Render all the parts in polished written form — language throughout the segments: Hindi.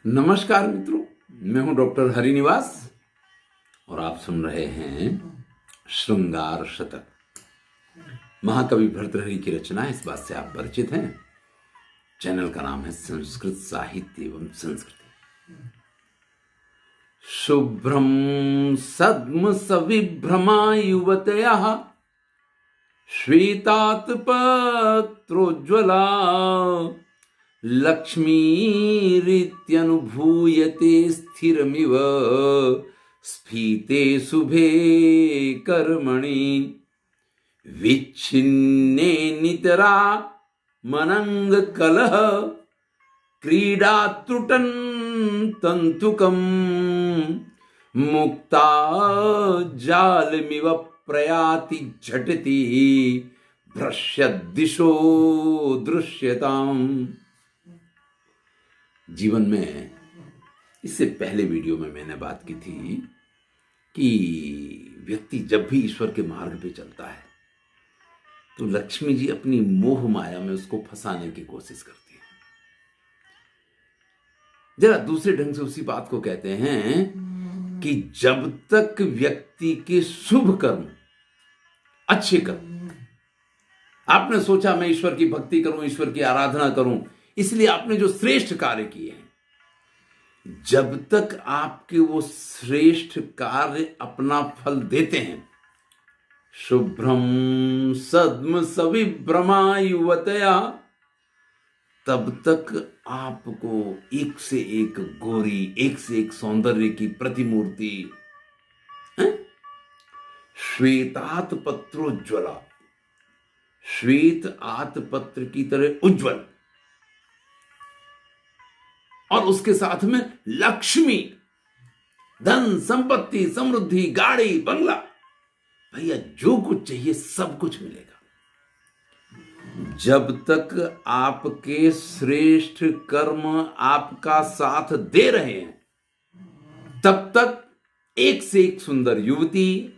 नमस्कार मित्रों, मैं हूं डॉक्टर हरिनिवास और आप सुन रहे हैं श्रृंगार शतक। महाकवि भर्तृहरि की रचना। इस बात से आप परिचित हैं। चैनल का नाम है संस्कृत साहित्य एवं संस्कृति। शुभ्रम सद्म सविभ्रमा युवतयः श्वेतात्पत्रोज्ज्वला लक्ष्मीरित्यनुभूयते स्थिरमिव स्फीते शुभे कर्मणि विच्छिन्ने नितरा मनंग कलह क्रीडा त्रुटन् तंतुकम् मुक्ता जालमिव प्रयाति झटिति भ्रश्यद्दिशो दृश्यताम्। जीवन में इससे पहले वीडियो में मैंने बात की थी कि व्यक्ति जब भी ईश्वर के मार्ग पे चलता है तो लक्ष्मी जी अपनी मोह माया में उसको फंसाने की कोशिश करती है। जरा दूसरे ढंग से उसी बात को कहते हैं कि जब तक व्यक्ति के शुभ कर्म, अच्छे कर्म, आपने सोचा मैं ईश्वर की भक्ति करूं, ईश्वर की आराधना करूं, इसलिए आपने जो श्रेष्ठ कार्य किए हैं, जब तक आपके वो श्रेष्ठ कार्य अपना फल देते हैं, शुभ्रम सद्म सविभ्रमा युवतया, तब तक आपको एक से एक गोरी, एक से एक सौंदर्य की प्रतिमूर्ति, श्वेतात पत्रोज्ज्वला, श्वेत आतपत्र की तरह उज्ज्वल, और उसके साथ में लक्ष्मी, धन संपत्ति, समृद्धि, गाड़ी, बंगला, भैया जो कुछ चाहिए सब कुछ मिलेगा। जब तक आपके श्रेष्ठ कर्म आपका साथ दे रहे हैं, तब तक एक से एक सुंदर युवती,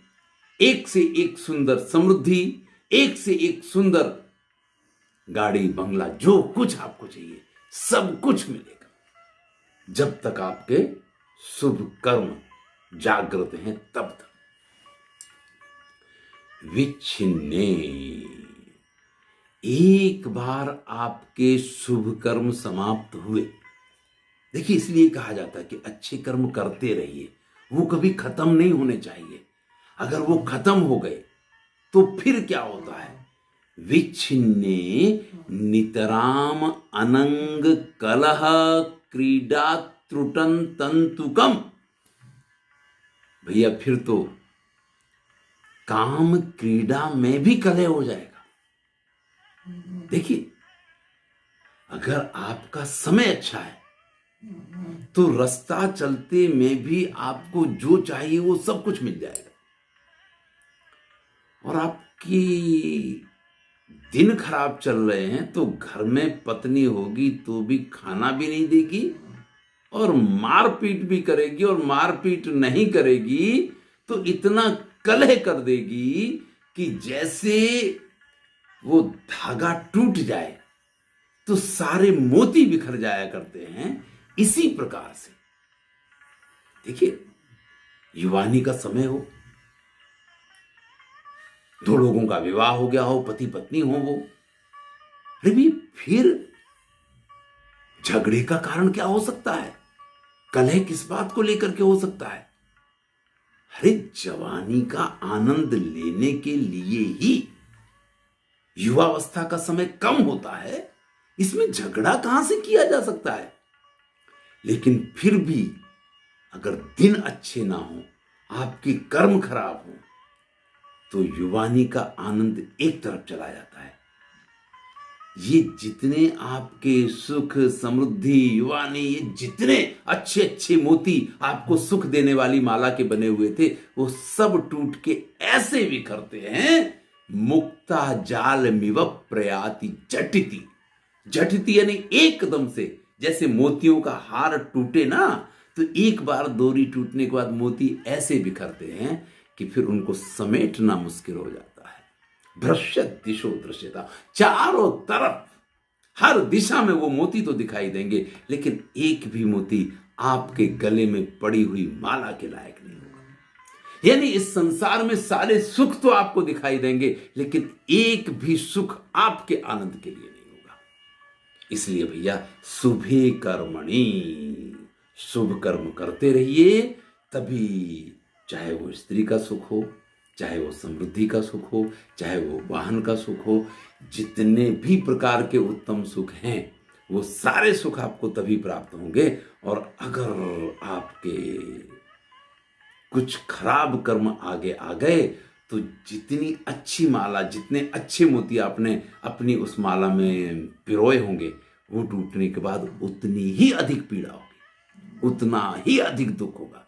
एक से एक सुंदर समृद्धि, एक से एक सुंदर गाड़ी, बंगला, जो कुछ आपको चाहिए सब कुछ मिलेगा, जब तक आपके शुभ कर्म जागृत हैं तब तक। विच्छिन्ने, एक बार आपके शुभ कर्म समाप्त हुए, देखिए इसलिए कहा जाता है कि अच्छे कर्म करते रहिए, वो कभी खत्म नहीं होने चाहिए। अगर वो खत्म हो गए तो फिर क्या होता है? विच्छिन्ने नितराम अनंग कलह क्रीडा त्रुटन तंतुकम, भैया फिर तो काम क्रीड़ा में भी कलह हो जाएगा। देखिए, अगर आपका समय अच्छा है तो रास्ता चलते में भी आपको जो चाहिए वो सब कुछ मिल जाएगा, और आपकी दिन खराब चल रहे हैं तो घर में पत्नी होगी तो भी खाना भी नहीं देगी और मारपीट भी करेगी, और मारपीट नहीं करेगी तो इतना कलह कर देगी कि जैसे वो धागा टूट जाए तो सारे मोती बिखर जाया करते हैं। इसी प्रकार से देखिए, युवानी का समय हो, दो लोगों का विवाह हो गया हो, पति पत्नी हो वो, अरे भी फिर झगड़े का कारण क्या हो सकता है? कलह किस बात को लेकर के हो सकता है? अरे जवानी का आनंद लेने के लिए ही युवावस्था का समय कम होता है, इसमें झगड़ा कहां से किया जा सकता है? लेकिन फिर भी अगर दिन अच्छे ना हो, आपके कर्म खराब हो, तो युवानी का आनंद एक तरफ चला जाता है। ये जितने आपके सुख, समृद्धि, युवानी, ये जितने अच्छे अच्छे मोती आपको सुख देने वाली माला के बने हुए थे, वो सब टूट के ऐसे बिखरते हैं। मुक्ता जाल मिव प्रयाति झटिति, झटिति यानी एकदम से, जैसे मोतियों का हार टूटे ना, तो एक बार डोरी टूटने के बाद मोती ऐसे बिखरते हैं कि फिर उनको समेटना मुश्किल हो जाता है। भ्रश्यत दिशो दृश्यता, चारों तरफ हर दिशा में वो मोती तो दिखाई देंगे, लेकिन एक भी मोती आपके गले में पड़ी हुई माला के लायक नहीं होगा। यानी इस संसार में सारे सुख तो आपको दिखाई देंगे, लेकिन एक भी सुख आपके आनंद के लिए नहीं होगा। इसलिए भैया शुभे कर्मणि, शुभ कर्म करते रहिए, तभी चाहे वो स्त्री का सुख हो, चाहे वो समृद्धि का सुख हो, चाहे वो वाहन का सुख हो, जितने भी प्रकार के उत्तम सुख हैं वो सारे सुख आपको तभी प्राप्त होंगे। और अगर आपके कुछ खराब कर्म आगे आ गए तो जितनी अच्छी माला, जितने अच्छे मोती आपने अपनी उस माला में पिरोए होंगे, वो टूटने के बाद उतनी ही अधिक पीड़ा होगी, उतना ही अधिक दुख होगा।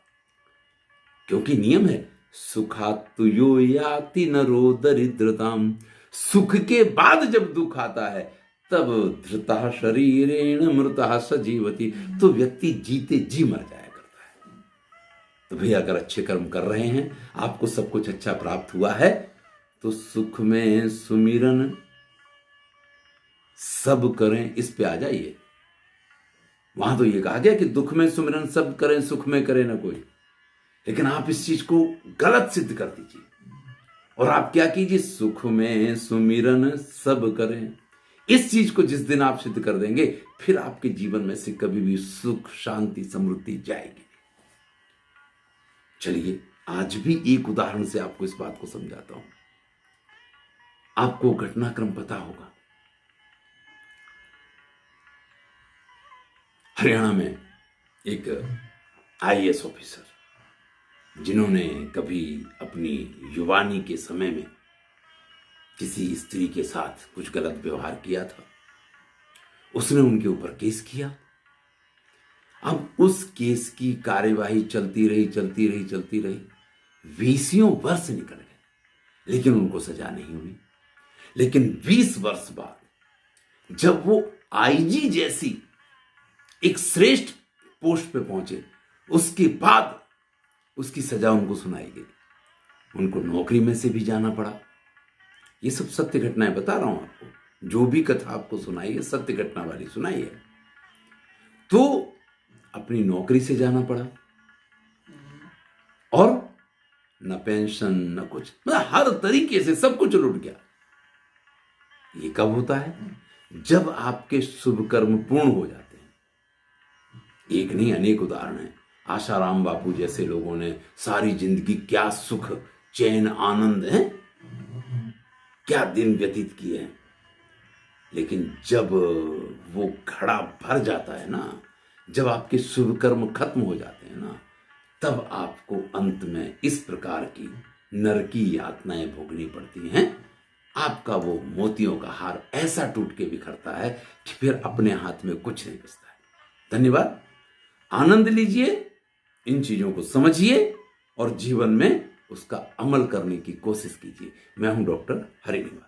क्योंकि नियम है, सुखातु यो याति नरो दरिद्रताम, सुख के बाद जब दुख आता है तब धृता शरीरेण मृता सजीवती, तो व्यक्ति जीते जी मर जाया करता है। तो भैया अगर अच्छे कर्म कर रहे हैं, आपको सब कुछ अच्छा प्राप्त हुआ है, तो सुख में सुमिरन सब करें, इस पे आ जाइए। वहां तो ये कहा गया कि दुख में सुमिरन सब करें, सुख में करे ना कोई। लेकिन आप इस चीज को गलत सिद्ध कर दीजिए और आप क्या कीजिए, सुख में सुमिरन सब करें। इस चीज को जिस दिन आप सिद्ध कर देंगे, फिर आपके जीवन में से कभी भी सुख, शांति, समृद्धि जाएगी। चलिए आज भी एक उदाहरण से आपको इस बात को समझाता हूं। आपको घटनाक्रम पता होगा, हरियाणा में एक आईएएस ऑफिसर, जिन्होंने कभी अपनी युवानी के समय में किसी स्त्री के साथ कुछ गलत व्यवहार किया था, उसने उनके ऊपर केस किया। अब उस केस की कार्यवाही चलती रही, 20 वर्ष निकल गए, लेकिन उनको सजा नहीं हुई। लेकिन 20 वर्ष बाद जब वो आईजी जैसी एक श्रेष्ठ पोस्ट पे पहुंचे, उसके बाद उसकी सजा उनको सुनाई गई, उनको नौकरी में से भी जाना पड़ा। ये सब सत्य घटनाएं बता रहा हूं आपको, जो भी कथा आपको सुनाई है सत्य घटना वाली सुनाई है। तो अपनी नौकरी से जाना पड़ा और न पेंशन न कुछ, मतलब हर तरीके से सब कुछ लुट गया। ये कब होता है? जब आपके शुभ कर्म पूर्ण हो जाते हैं। एक नहीं अनेक उदाहरण हैं। आशाराम बापू जैसे लोगों ने सारी जिंदगी क्या सुख, चैन, आनंद है, क्या दिन व्यतीत किए हैं, लेकिन जब वो घड़ा भर जाता है ना, जब आपके शुभ कर्म खत्म हो जाते हैं ना, तब आपको अंत में इस प्रकार की नरकी यातनाएं भोगनी पड़ती हैं। आपका वो मोतियों का हार ऐसा टूट के बिखरता है कि फिर अपने हाथ में कुछ नहीं बचता है। धन्यवाद। आनंद लीजिए, इन चीजों को समझिए और जीवन में उसका अमल करने की कोशिश कीजिए। मैं हूं डॉक्टर हरिनिवास।